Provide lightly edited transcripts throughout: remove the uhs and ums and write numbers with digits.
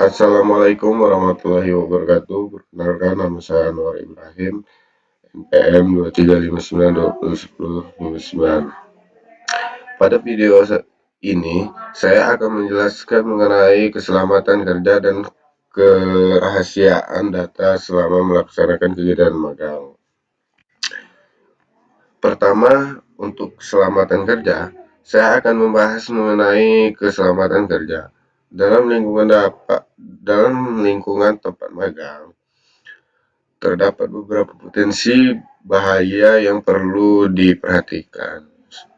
Assalamualaikum warahmatullahi wabarakatuh. Perkenalkan, nama saya Anwar Ibrahim, NPM 23592010. Pada video ini, saya akan menjelaskan mengenai keselamatan kerja dan kerahasiaan data selama melaksanakan kegiatan magang. Pertama, untuk keselamatan kerja, saya akan membahas mengenai keselamatan kerja. Dalam lingkungan tempat magang, terdapat beberapa potensi bahaya yang perlu diperhatikan.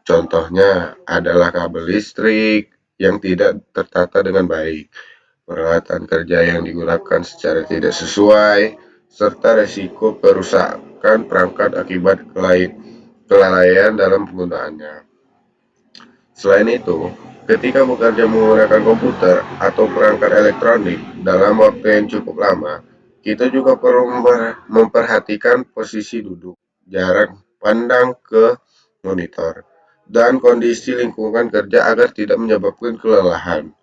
Contohnya adalah kabel listrik yang tidak tertata dengan baik, peralatan kerja yang digunakan secara tidak sesuai, serta resiko kerusakan perangkat akibat kelalaian dalam penggunaannya. Selain itu, ketika bekerja menggunakan komputer atau perangkat elektronik dalam waktu yang cukup lama, kita juga perlu memperhatikan posisi duduk, jarak pandang ke monitor, dan kondisi lingkungan kerja agar tidak menyebabkan kelelahan.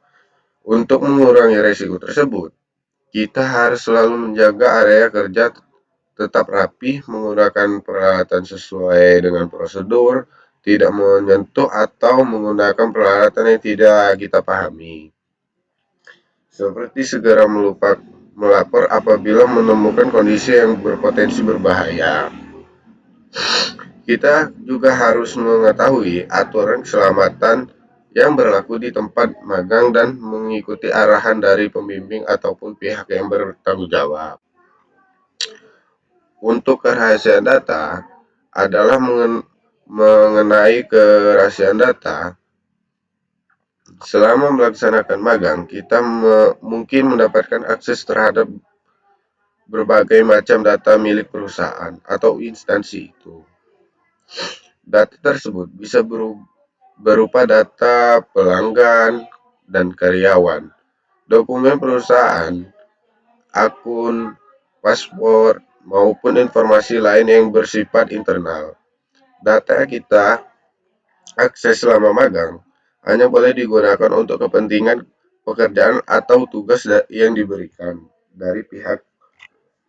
Untuk mengurangi resiko tersebut, kita harus selalu menjaga area kerja tetap rapi, menggunakan peralatan sesuai dengan prosedur, tidak menyentuh atau menggunakan peralatan yang tidak kita pahami. Seperti segera melapor apabila menemukan kondisi yang berpotensi berbahaya. Kita juga harus mengetahui aturan keselamatan yang berlaku di tempat magang dan mengikuti arahan dari pembimbing ataupun pihak yang bertanggung jawab. Untuk kerahasiaan data adalah mengenai kerahasiaan data. Selama melaksanakan magang, kita mungkin mendapatkan akses terhadap berbagai macam data milik perusahaan atau instansi itu. Data tersebut bisa berupa data pelanggan dan karyawan, dokumen perusahaan, akun, paspor, maupun informasi lain yang bersifat internal. Data kita akses selama magang hanya boleh digunakan untuk kepentingan pekerjaan atau tugas yang diberikan dari pihak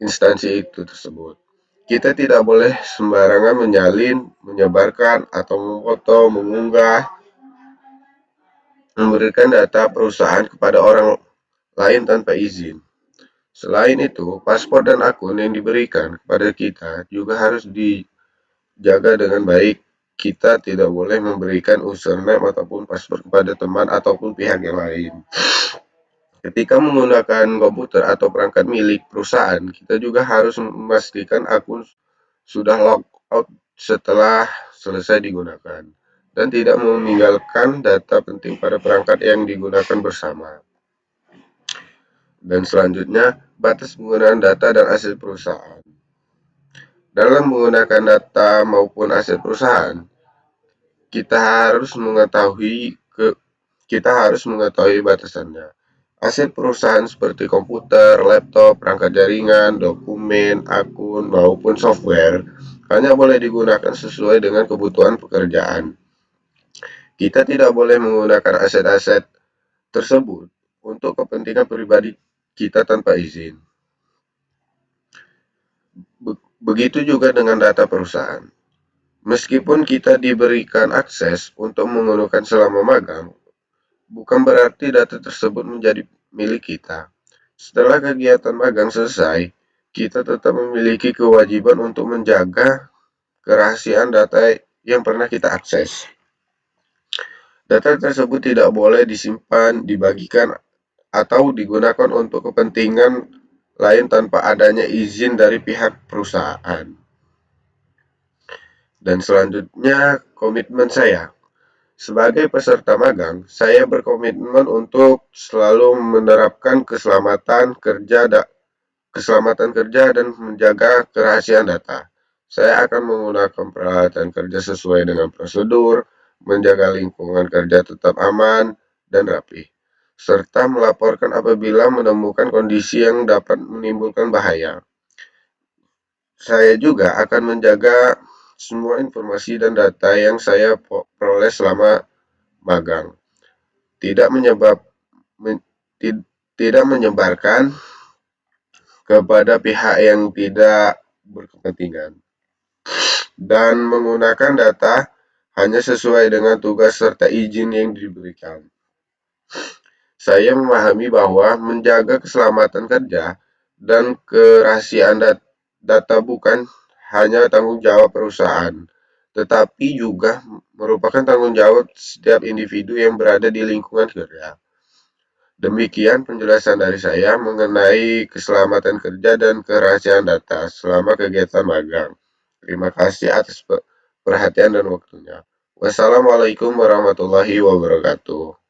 instansi itu tersebut. Kita tidak boleh sembarangan menyalin, menyebarkan, atau memfoto, mengunggah, memberikan data perusahaan kepada orang lain tanpa izin. Selain itu, paspor dan akun yang diberikan kepada kita juga harus dijaga dengan baik. Kita tidak boleh memberikan username ataupun password kepada teman ataupun pihak yang lain. Ketika menggunakan komputer atau perangkat milik perusahaan, kita juga harus memastikan akun sudah logout setelah selesai digunakan dan tidak meninggalkan data penting pada perangkat yang digunakan bersama. Dan selanjutnya, batas penggunaan data dan aset perusahaan. Dalam menggunakan data maupun aset perusahaan, kita harus mengetahui batasannya. Aset perusahaan seperti komputer, laptop, perangkat jaringan, dokumen, akun, maupun software hanya boleh digunakan sesuai dengan kebutuhan pekerjaan. Kita tidak boleh menggunakan aset-aset tersebut untuk kepentingan pribadi kita tanpa izin. Begitu juga dengan data perusahaan. Meskipun kita diberikan akses untuk menggunakan selama magang, bukan berarti data tersebut menjadi milik kita. Setelah kegiatan magang selesai, kita tetap memiliki kewajiban untuk menjaga kerahasiaan data yang pernah kita akses. Data tersebut tidak boleh disimpan, dibagikan, atau digunakan untuk kepentingan lain tanpa adanya izin dari pihak perusahaan. Dan selanjutnya, komitmen saya. Sebagai peserta magang, saya berkomitmen untuk selalu menerapkan keselamatan kerja dan menjaga kerahasiaan data. Saya akan menggunakan peralatan kerja sesuai dengan prosedur, menjaga lingkungan kerja tetap aman dan rapi, serta melaporkan apabila menemukan kondisi yang dapat menimbulkan bahaya. Saya juga akan menjaga semua informasi dan data yang saya peroleh selama magang tidak tidak menyebarkan kepada pihak yang tidak berkepentingan, dan menggunakan data hanya sesuai dengan tugas serta izin yang diberikan. Saya memahami bahwa menjaga keselamatan kerja dan kerahasiaan data bukan hanya tanggung jawab perusahaan, tetapi juga merupakan tanggung jawab setiap individu yang berada di lingkungan kerja. Demikian penjelasan dari saya mengenai keselamatan kerja dan kerahasiaan data selama kegiatan magang. Terima kasih atas perhatian dan waktunya. Wassalamualaikum warahmatullahi wabarakatuh.